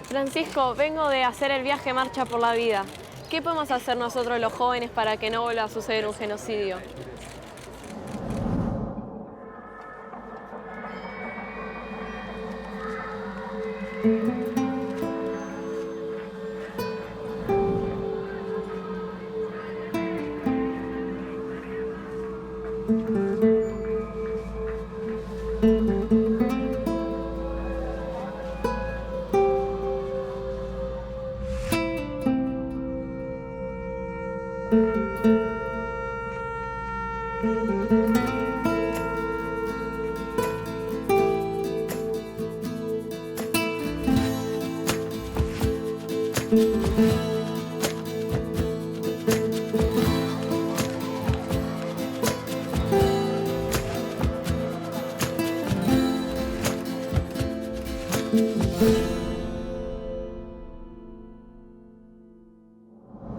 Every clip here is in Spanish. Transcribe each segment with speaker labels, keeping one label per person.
Speaker 1: Francisco, vengo de hacer el viaje Marcha por la Vida. ¿Qué podemos hacer nosotros los jóvenes para que no vuelva a suceder un genocidio?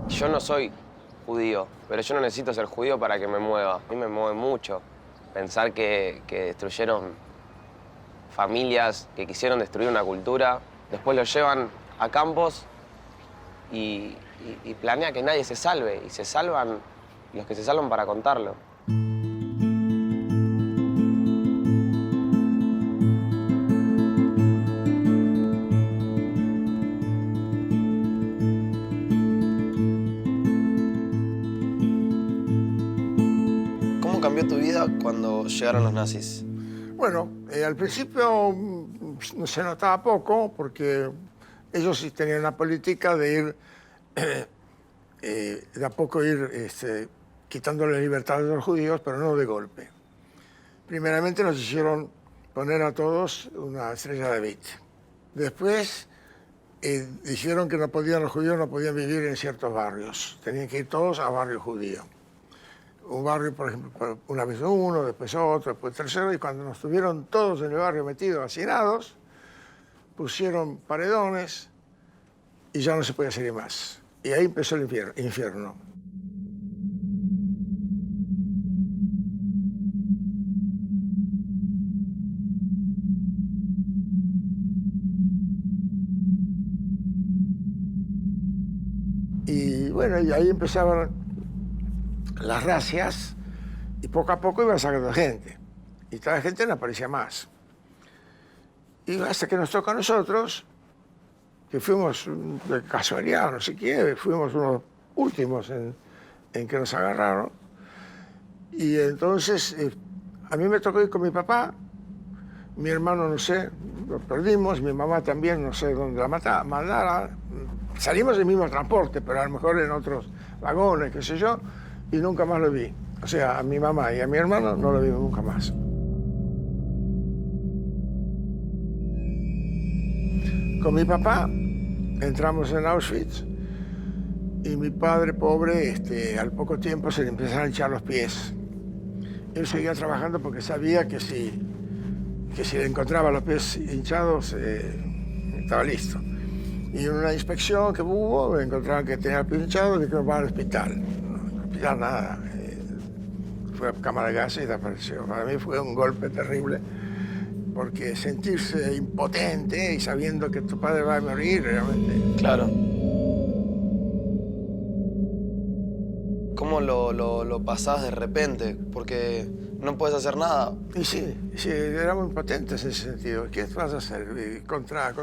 Speaker 2: Yo no soy judío, pero yo no necesito ser judío para que me mueva. A mí me mueve mucho pensar que destruyeron familias, que quisieron destruir una cultura, después lo llevan a campos y planea que nadie se salve, y se salvan los que se salvan para contarlo.
Speaker 3: ¿Cómo cambió tu vida cuando llegaron los nazis?
Speaker 4: Bueno, al principio se notaba poco porque ellos sí tenían una política de ir, de a poco ir quitando la libertad de los judíos, pero no de golpe. Primeramente nos hicieron poner a todos una estrella de David. Después dijeron que los judíos no podían vivir en ciertos barrios, tenían que ir todos a barrio judío. Un barrio, por ejemplo, una vez uno, después otro, después tercero, y cuando nos tuvieron todos en el barrio metidos, hacinados, pusieron paredones y ya no se podía seguir más. Y ahí empezó el infierno. Y bueno, y ahí empezaban las racias, y poco a poco iban sacando gente. Y toda la gente no aparecía más. Y hasta que nos toca a nosotros, que fuimos de casualidad, no sé qué, fuimos unos últimos en que nos agarraron. Y entonces a mí me tocó ir con mi papá, mi hermano no sé, lo perdimos, mi mamá también no sé dónde la mandara. Salimos del mismo transporte, pero a lo mejor en otros vagones, qué sé yo, y nunca más lo vi. O sea, a mi mamá y a mi hermano no lo vimos nunca más. Con mi papá entramos en Auschwitz y mi padre, pobre, al poco tiempo se le empezaron a hinchar los pies. Él seguía trabajando porque sabía que si le encontraba los pies hinchados, estaba listo. Y en una inspección que hubo, encontraron que tenía el pie hinchado y que iba al hospital. Ya nada, fue a cámara de gas y desapareció. Para mí fue un golpe terrible, porque sentirse impotente y sabiendo que tu padre va a morir, realmente.
Speaker 3: Claro. ¿Cómo lo pasás de repente? Porque no puedes hacer nada.
Speaker 4: Y sí, éramos impotentes en ese sentido. ¿Qué vas a hacer? Contra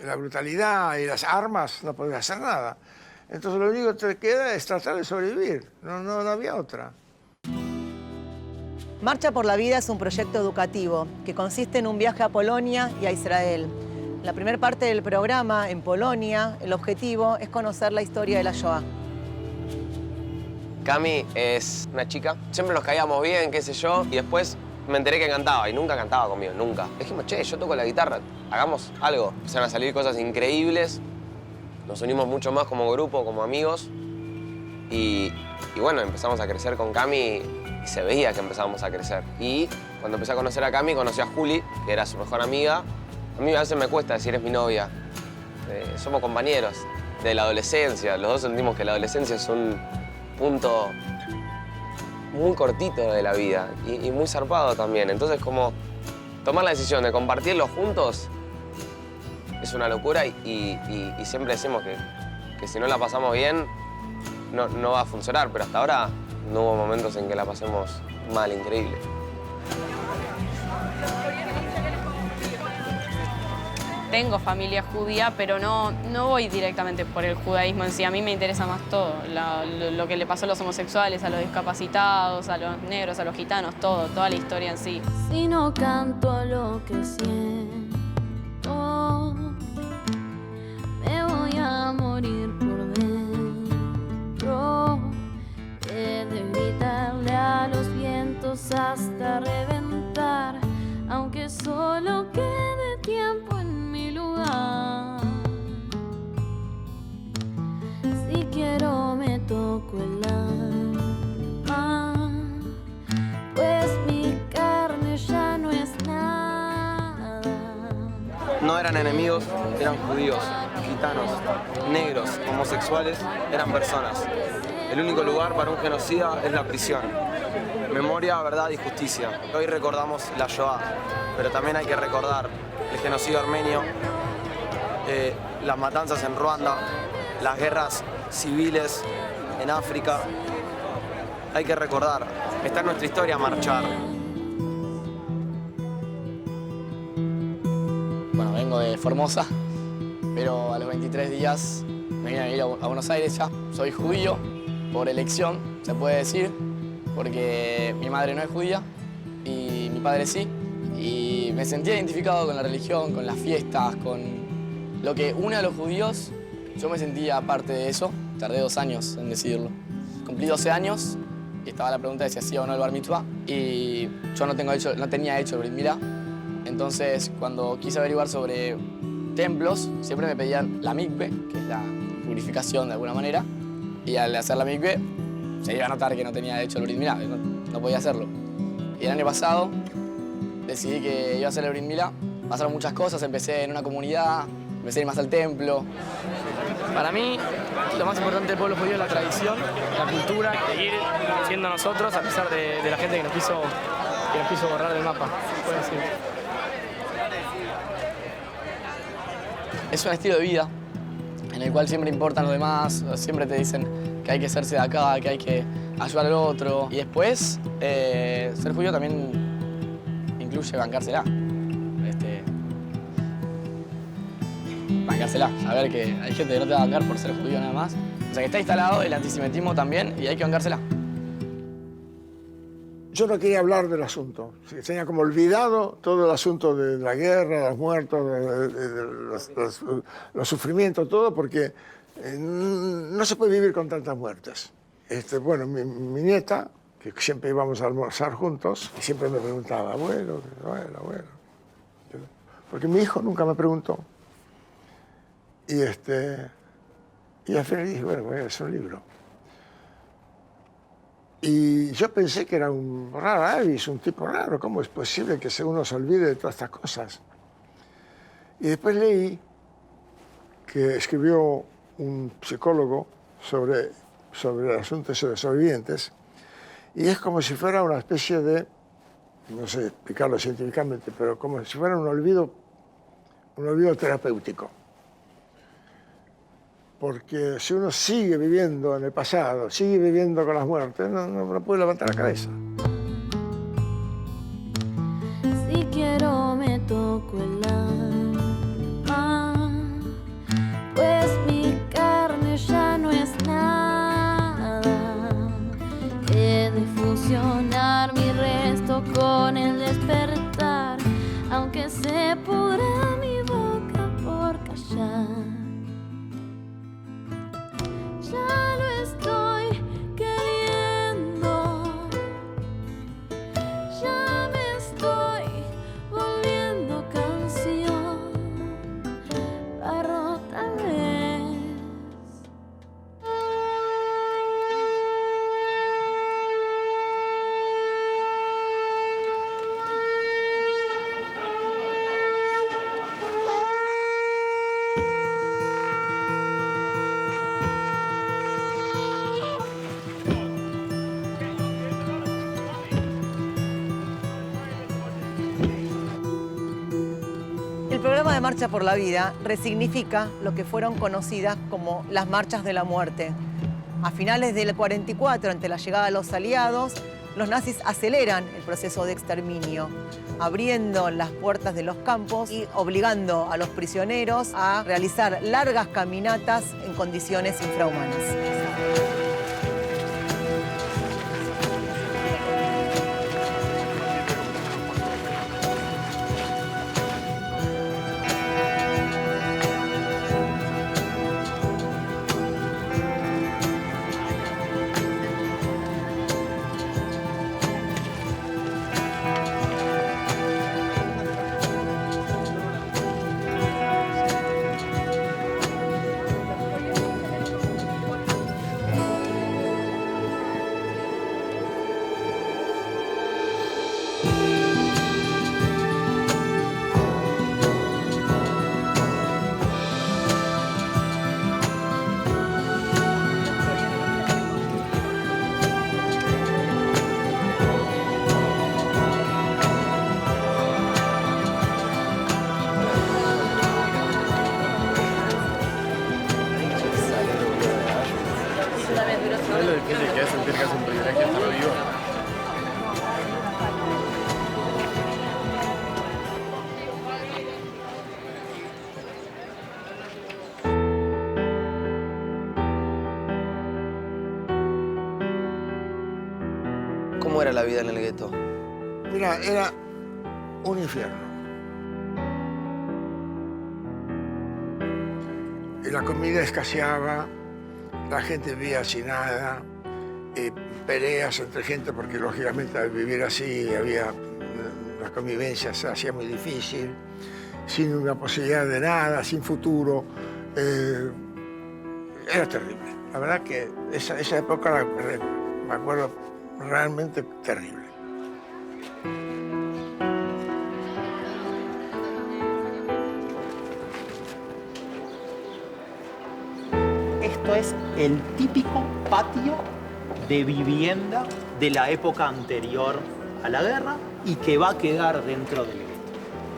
Speaker 4: la brutalidad y las armas no podías hacer nada. Entonces lo único que te queda es tratar de sobrevivir, no había otra.
Speaker 5: Marcha por la Vida es un proyecto educativo que consiste en un viaje a Polonia y a Israel. En la primera parte del programa, en Polonia, el objetivo es conocer la historia de la Shoah.
Speaker 2: Cami es una chica, siempre nos caíamos bien, qué sé yo, y después me enteré que cantaba, y nunca cantaba conmigo, nunca. Dijimos, che, yo toco la guitarra, hagamos algo. Empezaron a salir cosas increíbles. Nos unimos mucho más como grupo, como amigos. Y bueno, empezamos a crecer con Cami y se veía que empezábamos a crecer. Y cuando empecé a conocer a Cami, conocí a Juli, que era su mejor amiga. A mí a veces me cuesta decir es mi novia. Somos compañeros de la adolescencia. Los dos sentimos que la adolescencia es un punto muy cortito de la vida y muy zarpado también. Entonces, como tomar la decisión de compartirlo juntos es una locura y siempre decimos que si no la pasamos bien, no va a funcionar. Pero hasta ahora no hubo momentos en que la pasemos mal, increíble.
Speaker 1: Tengo familia judía, pero no voy directamente por el judaísmo en sí. A mí me interesa más todo, lo que le pasó a los homosexuales, a los discapacitados, a los negros, a los gitanos, toda la historia en sí.
Speaker 6: Si no canto lo que siento, me voy a morir por dentro. He de gritarle a los vientos hasta reventar, aunque solo quede tiempo en mi lugar. Si quiero me toco el alma, pues mi carne ya no es nada.
Speaker 3: No eran enemigos, eran judíos, gitanos, negros, homosexuales, eran personas. El único lugar para un genocida es la prisión. Memoria, verdad y justicia. Hoy recordamos la Shoah, pero también hay que recordar el genocidio armenio, las matanzas en Ruanda, las guerras civiles en África. Hay que recordar, está en nuestra historia marchar.
Speaker 7: Bueno, vengo de Formosa, pero a los 23 días me vine a vivir a Buenos Aires ya. Soy judío por elección, se puede decir, porque mi madre no es judía y mi padre sí. Y me sentía identificado con la religión, con las fiestas, con lo que une a los judíos. Yo me sentía parte de eso. Tardé 2 años en decidirlo. Cumplí 12 años y estaba la pregunta de si hacía o no el bar mitzvah. Y yo no tenía hecho el brit milá. Entonces, cuando quise averiguar sobre templos, siempre me pedían la mikve, que es la purificación de alguna manera. Y al hacer la mikve, se iba a notar que no tenía hecho el brit milá, no podía hacerlo. Y el año pasado decidí que iba a hacer el brit milá. Pasaron muchas cosas, empecé en una comunidad, empecé a ir más al templo. Para mí, lo más importante del pueblo judío es la tradición, la cultura, seguir siendo nosotros a pesar de la gente que nos quiso borrar del mapa, se puede decir. Es un estilo de vida en el cual siempre importan los demás, siempre te dicen que hay que hacerse de acá, que hay que ayudar al otro. Y después, ser judío también incluye bancársela. Bancársela, saber que hay gente que no te va a bancar por ser judío nada más. O sea que está instalado el antisemitismo también y hay que bancársela.
Speaker 4: Yo no quería hablar del asunto. Se tenía como olvidado todo el asunto de la guerra, de los muertos, de los sufrimientos, todo, porque no se puede vivir con tantas muertes. Bueno, mi nieta, que siempre íbamos a almorzar juntos, y siempre me preguntaba, abuelo. Porque mi hijo nunca me preguntó. Y al final dije, bueno, voy a hacer un libro. Y yo pensé que era un raro avis, un tipo raro. ¿Cómo es posible que uno se olvide de todas estas cosas? Y después leí que escribió un psicólogo sobre el asunto de los sobrevivientes, y es como si fuera una especie de, no sé explicarlo científicamente, pero como si fuera un olvido terapéutico. Porque si uno sigue viviendo en el pasado, sigue viviendo con las muertes, no puede levantar la cabeza.
Speaker 6: Si quiero me toco el alma, pues mi carne ya no es nada. He de fusionar mi resto con el despertar, aunque se pudra mi boca por callar. Ya lo estoy queriendo,
Speaker 5: de Marcha por la Vida resignifica lo que fueron conocidas como las marchas de la muerte. A finales del 44, ante la llegada de los aliados, los nazis aceleran el proceso de exterminio, abriendo las puertas de los campos y obligando a los prisioneros a realizar largas caminatas en condiciones infrahumanas.
Speaker 8: ¿Sabes lo difícil que es sentir que es un privilegio estar vivo?
Speaker 2: ¿Cómo era la vida en el gueto?
Speaker 4: Mira, era un infierno. La comida escaseaba, la gente vivía sin nada, peleas entre gente porque lógicamente al vivir así la convivencia se hacía muy difícil, sin una posibilidad de nada, sin futuro. Era terrible. La verdad que esa época me acuerdo realmente terrible.
Speaker 9: Esto es el típico patio de vivienda de la época anterior a la guerra y que va a quedar dentro del gueto.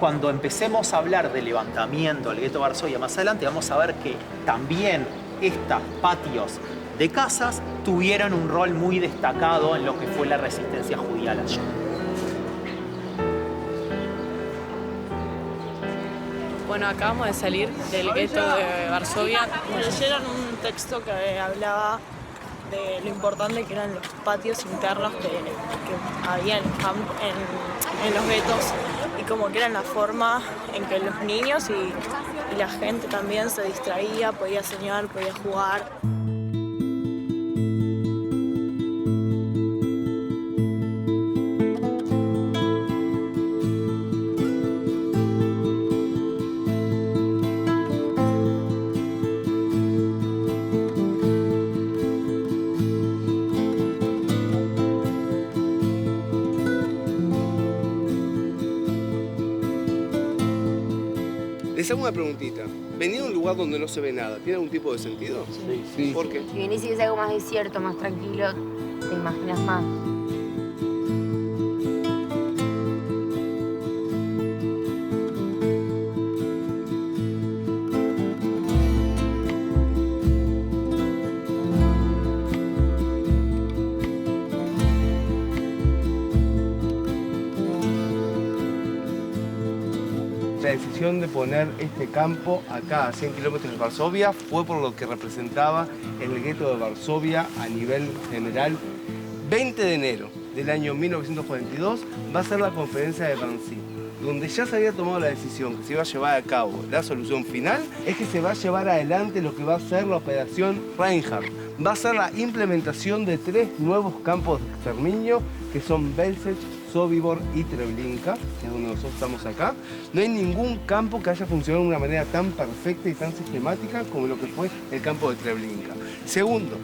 Speaker 9: Cuando empecemos a hablar de levantamiento del gueto de Varsovia más adelante, vamos a ver que también estos patios de casas tuvieron un rol muy destacado en lo que fue la resistencia judía a la Shoah.
Speaker 1: Bueno, acabamos de salir del gueto de Varsovia.
Speaker 10: Me leyeron un texto que hablaba de lo importante que eran los patios internos que había en los guetos y como que eran la forma en que los niños y la gente también se distraía, podía soñar, podía jugar.
Speaker 11: Les hago una preguntita. ¿Venir a un lugar donde no se ve nada tiene algún tipo de sentido?
Speaker 9: Sí.
Speaker 11: ¿Por qué?
Speaker 12: Si venís y ves algo más desierto, más tranquilo, te imaginas más.
Speaker 11: La decisión de poner este campo acá, a 100 kilómetros de Varsovia, fue por lo que representaba el gueto de Varsovia a nivel general. 20 de enero del año 1942 va a ser la conferencia de Wannsee, donde ya se había tomado la decisión que se iba a llevar a cabo la solución final, es que se va a llevar adelante lo que va a ser la operación Reinhardt. Va a ser la implementación de 3 nuevos campos de exterminio, que son Belzec, Sobibor y Treblinka, que es donde nosotros estamos acá. No hay ningún campo que haya funcionado de una manera tan perfecta y tan sistemática como lo que fue el campo de Treblinka. Segundo,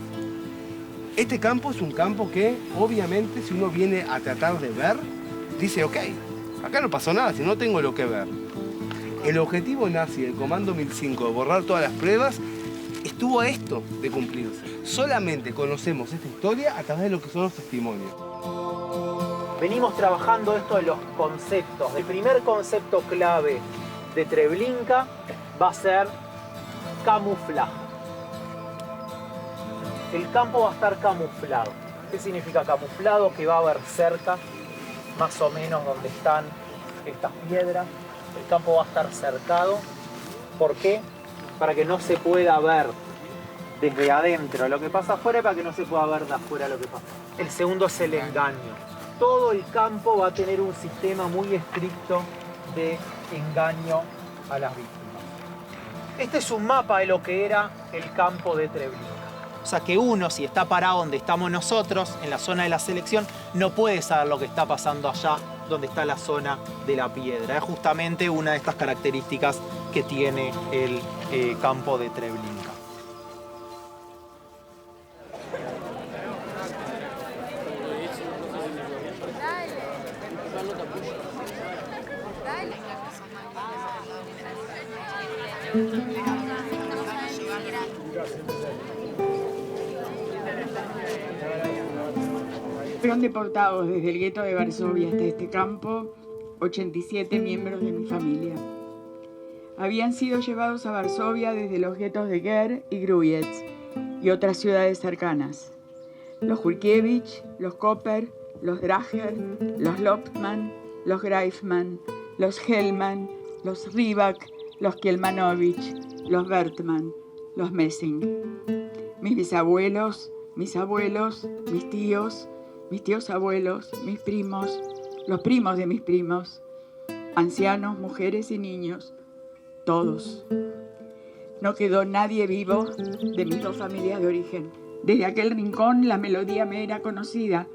Speaker 11: este campo es un campo que, obviamente, si uno viene a tratar de ver, dice, ok, acá no pasó nada, si no tengo lo que ver. El objetivo nazi del Comando 1005 de borrar todas las pruebas estuvo a esto de cumplirse. Solamente conocemos esta historia a través de lo que son los testimonios.
Speaker 9: Venimos trabajando esto de los conceptos. El primer concepto clave de Treblinka va a ser camuflaje. El campo va a estar camuflado. ¿Qué significa camuflado? Que va a haber cerca, más o menos donde están estas piedras. El campo va a estar cercado. ¿Por qué? Para que no se pueda ver desde adentro lo que pasa afuera y para que no se pueda ver de afuera lo que pasa. El segundo es el engaño. Todo el campo va a tener un sistema muy estricto de engaño a las víctimas. Este es un mapa de lo que era el campo de Treblinka. O sea que uno, si está parado donde estamos nosotros, en la zona de la selección, no puede saber lo que está pasando allá, donde está la zona de la piedra. Es justamente una de estas características que tiene el campo de Treblinka.
Speaker 13: Fueron deportados desde el gueto de Varsovia hasta este campo 87 miembros de mi familia. Habían sido llevados a Varsovia desde los guetos de Ger y Grujetz y otras ciudades cercanas. Los Julkiewicz, los Koper, los Drager, los Loptman, los Greifman, los Hellman, los Rybak, los Kielmanovich, los Bertman, los Messing. Mis bisabuelos, mis abuelos, mis tíos abuelos, mis primos, los primos de mis primos, ancianos, mujeres y niños, todos. No quedó nadie vivo de mis dos familias de origen. Desde aquel rincón la melodía me era conocida.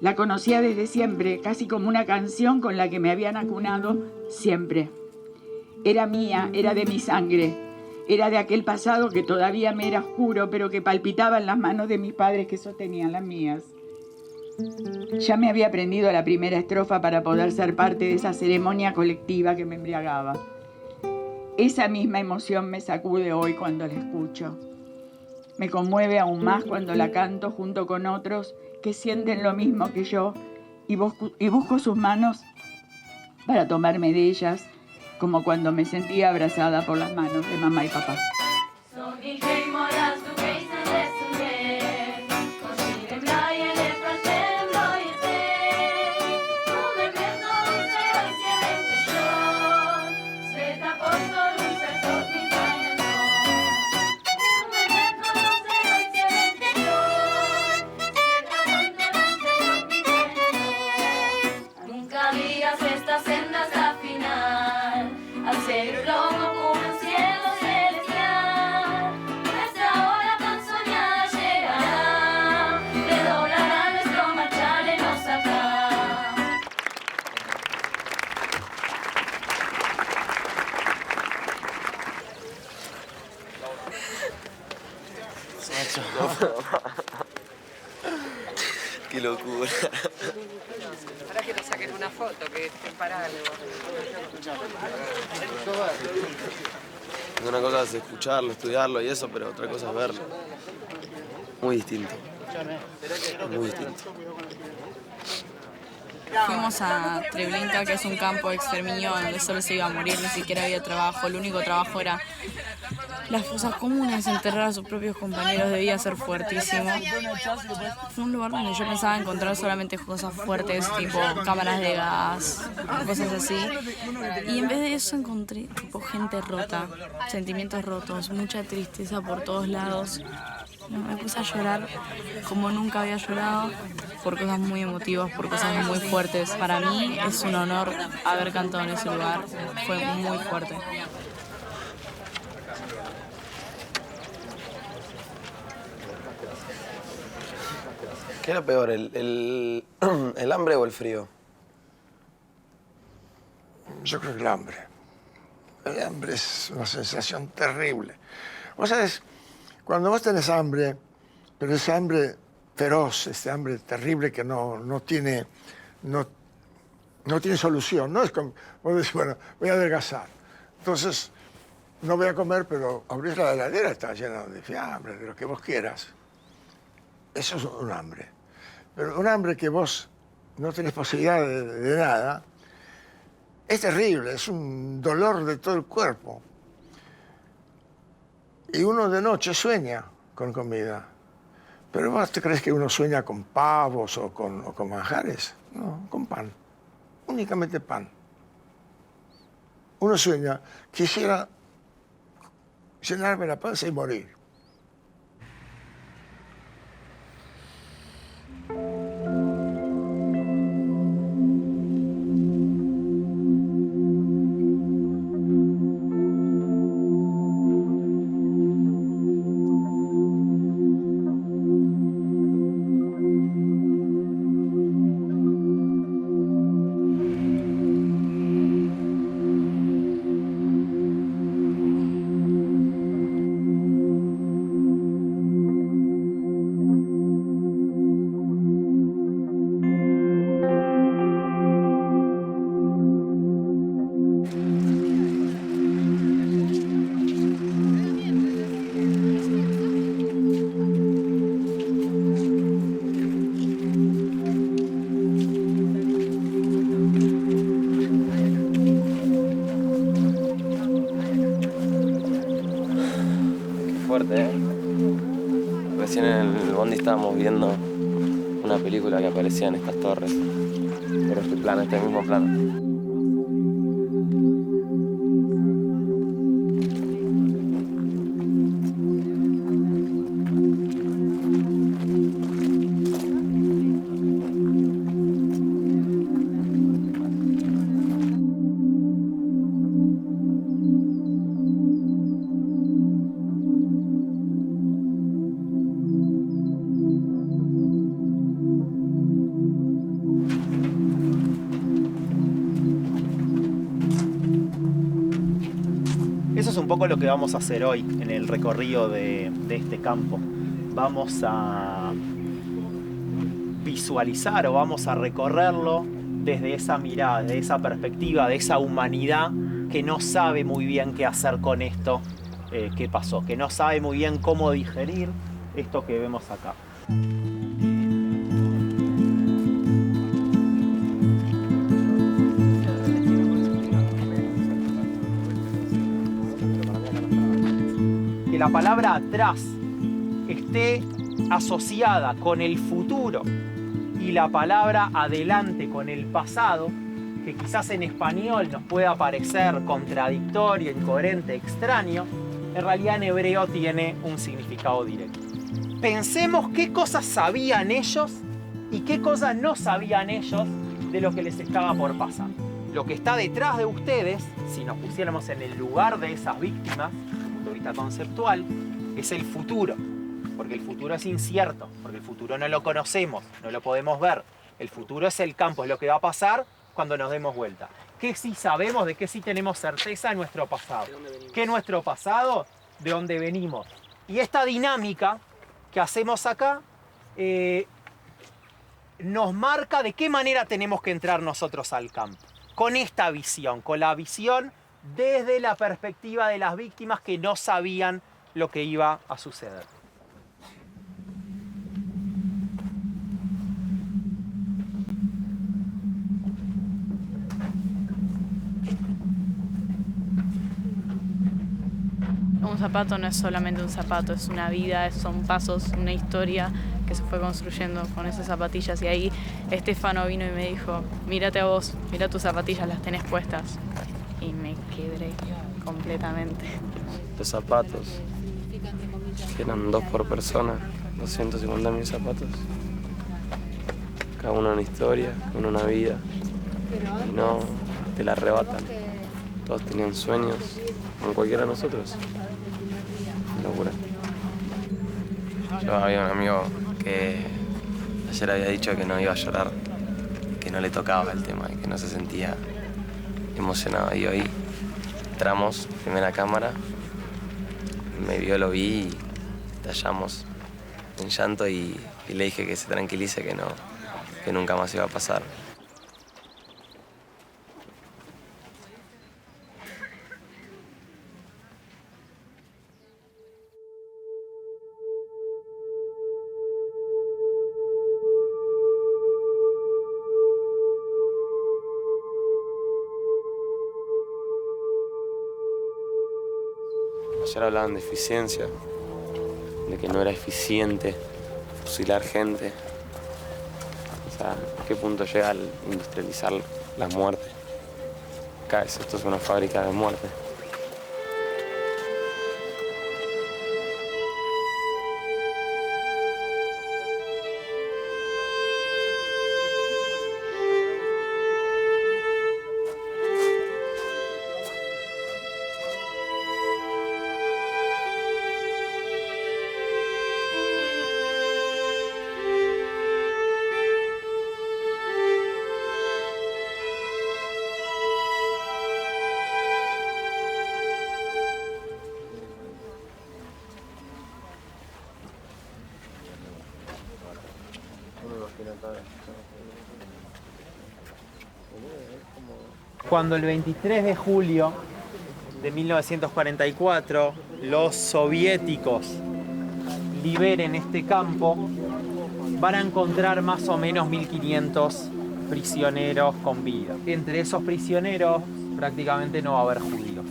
Speaker 13: La conocía desde siempre, casi como una canción con la que me habían acunado siempre. Era mía, era de mi sangre. Era de aquel pasado que todavía me era oscuro, pero que palpitaba en las manos de mis padres que sostenían las mías. Ya me había aprendido la primera estrofa para poder ser parte de esa ceremonia colectiva que me embriagaba. Esa misma emoción me sacude hoy cuando la escucho. Me conmueve aún más cuando la canto junto con otros que sienten lo mismo que yo y busco sus manos para tomarme de ellas, como cuando me sentía abrazada por las manos de mamá y papá.
Speaker 2: Qué locura.
Speaker 14: Para que nos saquen una foto, que estén parados.
Speaker 3: Una cosa es escucharlo, estudiarlo y eso, pero otra cosa es verlo. Muy distinto. Muy distinto.
Speaker 1: Fuimos a Treblinka, que es un campo de exterminio donde solo se iba a morir, ni siquiera había trabajo. El único trabajo era las fosas comunes, enterrar a sus propios compañeros debía ser fuertísimo. Fue un lugar donde yo pensaba encontrar solamente cosas fuertes, tipo cámaras de gas, cosas así. Y en vez de eso encontré tipo gente rota, sentimientos rotos, mucha tristeza por todos lados. Me puse a llorar como nunca había llorado por cosas muy emotivas, por cosas muy fuertes. Para mí es un honor haber cantado en ese lugar, fue muy fuerte.
Speaker 3: ¿Qué era peor, el hambre o el frío?
Speaker 4: Yo creo que el hambre. El hambre es una sensación terrible. Vos sabés, cuando vos tenés hambre, pero ese hambre feroz, este hambre terrible que no tiene solución, no es como, vos decís, bueno, voy a adelgazar. Entonces, no voy a comer, pero abrís la heladera, está llena de fiambre, de lo que vos quieras. Eso es un hambre. Pero un hambre que vos no tenés posibilidad de nada, Es terrible, es un dolor de todo el cuerpo. Y uno de noche sueña con comida. Pero ¿vos te crees que uno sueña con pavos o con manjares? No, con pan. Únicamente pan. Uno sueña, quisiera llenarme la panza y morir.
Speaker 2: Fuerte, ¿eh? Recién en el bondi estábamos viendo una película que aparecía en estas torres. Pero este plano, este mismo plano.
Speaker 9: Eso es un poco lo que vamos a hacer hoy en el recorrido de este campo. Vamos a visualizar o vamos a recorrerlo desde esa mirada, desde esa perspectiva, de esa humanidad que no sabe muy bien qué hacer con esto que pasó, que no sabe muy bien cómo digerir esto que vemos acá. Que la palabra atrás esté asociada con el futuro y la palabra adelante con el pasado, que quizás en español nos pueda parecer contradictorio, incoherente, extraño, en realidad en hebreo tiene un significado directo. Pensemos qué cosas sabían ellos y qué cosas no sabían ellos de lo que les estaba por pasar. Lo que está detrás de ustedes, si nos pusiéramos en el lugar de esas víctimas, desde el punto de vista conceptual, es el futuro. Porque el futuro es incierto, porque el futuro no lo conocemos, no lo podemos ver. El futuro es el campo, es lo que va a pasar cuando nos demos vuelta. ¿Qué sí sabemos, de qué sí tenemos certeza en nuestro pasado? ¿Qué nuestro pasado? ¿De dónde venimos? Y esta dinámica que hacemos acá nos marca de qué manera tenemos que entrar nosotros al campo. Con esta visión, con la visión desde la perspectiva de las víctimas que no sabían lo que iba a suceder.
Speaker 1: Un zapato no es solamente un zapato, es una vida, son pasos, una historia que se fue construyendo con esas zapatillas. Y ahí Estefano vino y me dijo, mírate a vos, mira tus zapatillas, las tenés puestas. Y me quebré completamente.
Speaker 2: Los zapatos, que eran 2 por persona, 250.000 zapatos. Cada uno una historia, uno una vida. Y no te la arrebatan. Todos tenían sueños, como cualquiera de nosotros. Locura. Yo había un amigo que ayer había dicho que no iba a llorar, que no le tocaba el tema y que no se sentía emocionado. Y hoy entramos, primera cámara, me vio, lo vi y estallamos en llanto y le dije que se tranquilice, que nunca más iba a pasar.
Speaker 3: Ayer hablaban de eficiencia, de que no era eficiente fusilar gente. O sea, ¿a qué punto llega al industrializar la muerte? Acá esto es una fábrica de muerte.
Speaker 9: Cuando el 23 de julio de 1944 los soviéticos liberen este campo, van a encontrar más o menos 1.500 prisioneros con vida. Entre esos prisioneros prácticamente no va a haber judíos.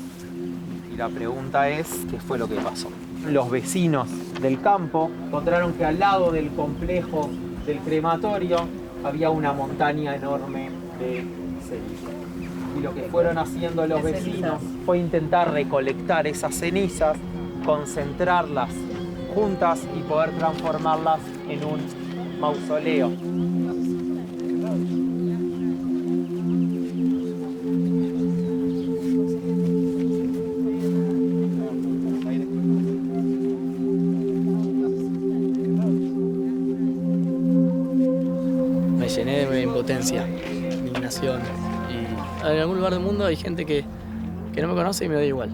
Speaker 9: Y la pregunta es, ¿qué fue lo que pasó? Los vecinos del campo encontraron que al lado del complejo del crematorio había una montaña enorme de cenizas. Y lo que fueron haciendo los vecinos fue intentar recolectar esas cenizas, concentrarlas juntas y poder transformarlas en un mausoleo.
Speaker 7: Me llené de impotencia, indignación. Y en algún lugar del mundo hay gente que no me conoce y me da igual.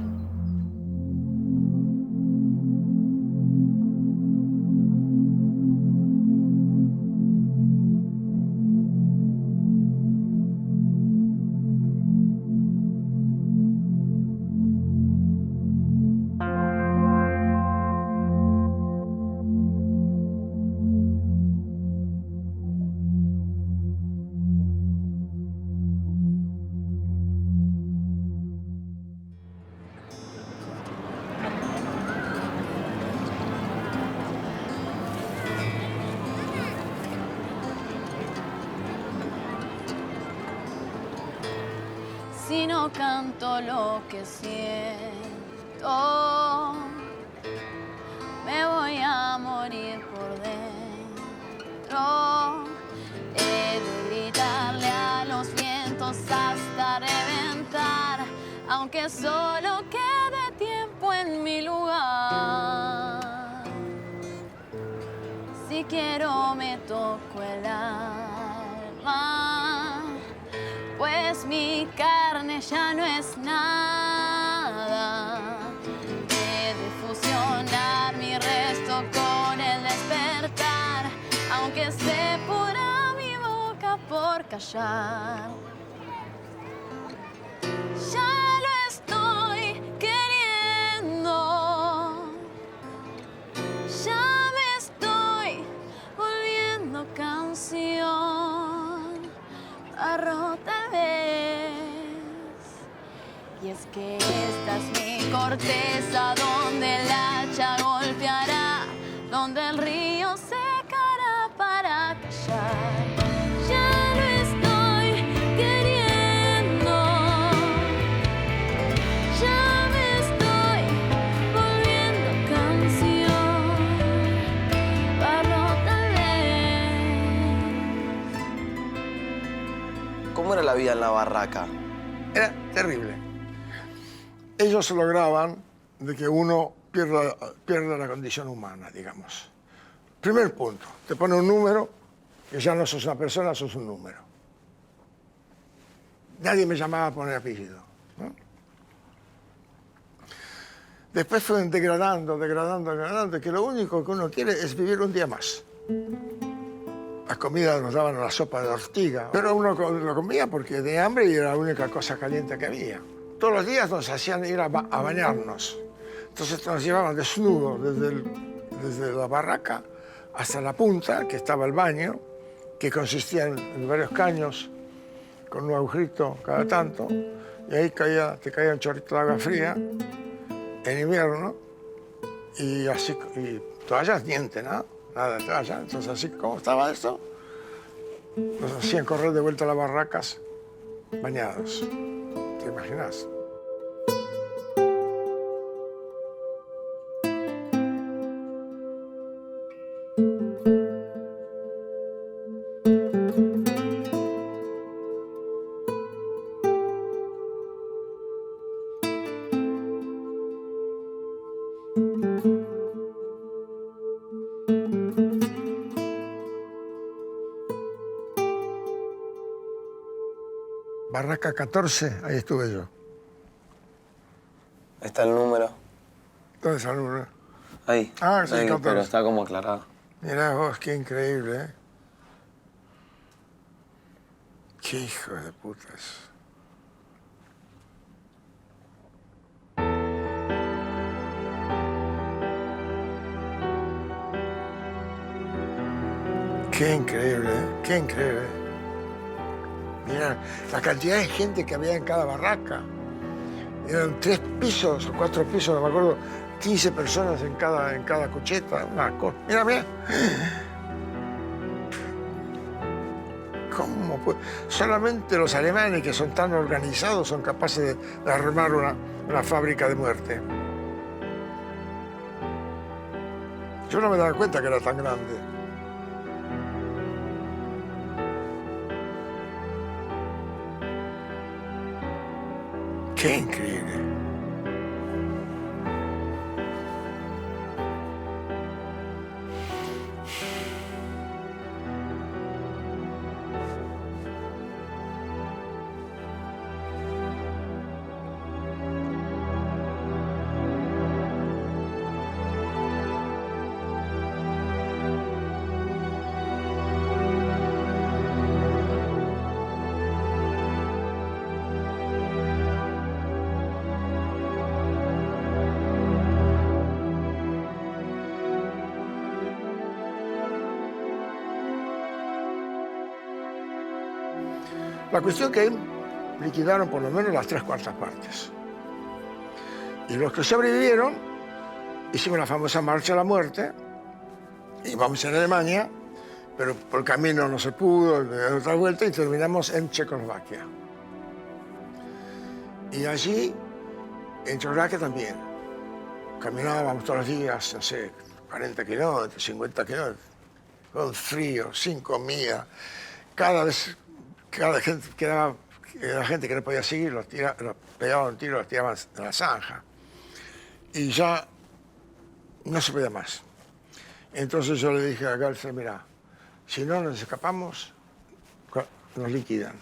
Speaker 6: Si no canto lo que siento, me voy a morir por dentro. He de gritarle a los vientos hasta reventar, aunque solo quede tiempo en mi lugar. Si quiero me toco el alma, pues mi carne ya no es nada. He de fusionar mi resto con el despertar, aunque se pudra mi boca por callar. Ya lo estoy queriendo, ya me estoy volviendo canción. Barro tal vez, y es que esta es mi corteza donde el hacha golpeará, donde el río secará para callar. Ya lo estoy queriendo, ya me estoy volviendo canción. Barro tal vez.
Speaker 2: ¿Cómo era la vida en la barraca?
Speaker 4: Era terrible. Ellos lograban de que uno pierda la condición humana, digamos. Primer punto, te pone un número, que ya no sos una persona, sos un número. Nadie me llamaba a poner apellido, ¿no? Después fueron degradando, que lo único que uno quiere es vivir un día más. Las comidas nos daban la sopa de ortiga, pero uno lo comía porque de hambre y era la única cosa caliente que había. Todos los días nos hacían ir a bañarnos. Entonces nos llevaban desnudos desde la barraca hasta la punta, que estaba el baño, que consistía en varios caños con un agujerito cada tanto, y ahí te caía un chorrito de agua fría. en invierno, y así, y toallas niente, ¿no? Nada de toalla. Entonces, así como estaba esto, nos hacían correr de vuelta a las barracas bañados. ¿Te imaginas? Barraca 14, ahí estuve yo.
Speaker 2: Ahí está el número.
Speaker 4: ¿Dónde está el número?
Speaker 2: Ahí.
Speaker 4: Ah, sí,
Speaker 2: ahí,
Speaker 4: 14.
Speaker 2: pero está como aclarado.
Speaker 4: Mirá vos, qué increíble, ¿eh? Qué hijo de putas. Qué increíble, ¿eh? Qué increíble. Mirá, la cantidad de gente que había en cada barraca. Eran 3 pisos o 4 pisos, no me acuerdo, 15 personas en cada cocheta. Una cosa. Mira, mira. ¿Cómo puede? Solamente los alemanes, que son tan organizados, son capaces de armar una fábrica de muerte. Yo no me daba cuenta que era tan grande. ¡Qué increíble! La cuestión que liquidaron por lo menos las 3/4 partes. Y los que sobrevivieron, hicimos la famosa Marcha a la Muerte, íbamos en Alemania, pero por el camino no se pudo, de otra vuelta, y terminamos en Checoslovaquia. Y allí, en Checoslovaquia también, caminábamos todos los días, no sé, 40 kilómetros, 50 kilómetros, con frío, sin comida, cada gente quedaba, la gente que no podía seguir, los pegaban un tiro, los tiraban en la zanja. Y ya no se podía más. Entonces yo le dije a García, mira, si no nos escapamos, nos liquidan.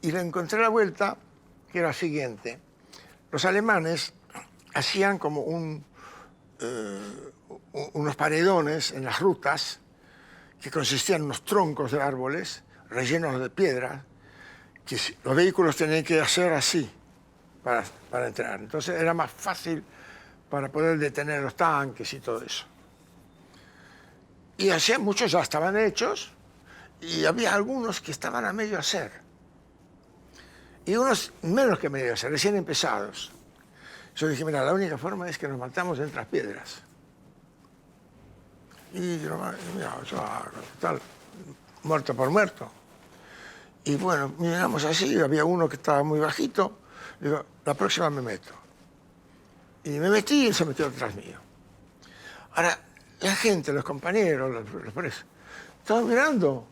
Speaker 4: Y le encontré la vuelta, que era la siguiente. Los alemanes hacían como unos paredones en las rutas que consistían en unos troncos de árboles rellenos de piedra, que los vehículos tenían que hacer así para entrar. Entonces era más fácil para poder detener los tanques y todo eso. Y así muchos ya estaban hechos y había algunos que estaban a medio hacer. Y unos menos que medio hacer, recién empezados. Yo dije, mira, la única forma es que nos matamos entre las piedras. Y yo, mira, tal, muerto por muerto. Y bueno, miramos así, había uno que estaba muy bajito, digo, la próxima me meto. Y me metí y él se metió detrás mío. Ahora, la gente, los compañeros, los presos, estaban mirando.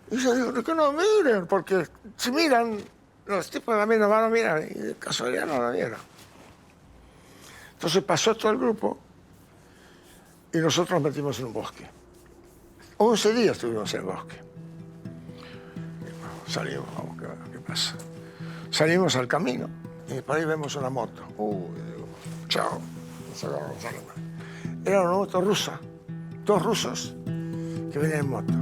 Speaker 4: Y yo digo, que no miren, porque si miran, los tipos también nos van a mirar, y de casualidad no lo vieron. Entonces pasó todo el grupo y nosotros nos metimos en un bosque. 11 días estuvimos en el bosque. Salimos, vamos, ¿qué pasa? Salimos al camino y por ahí vemos una moto. Digo, chao. Era una moto rusa, 2 rusos que venían en moto.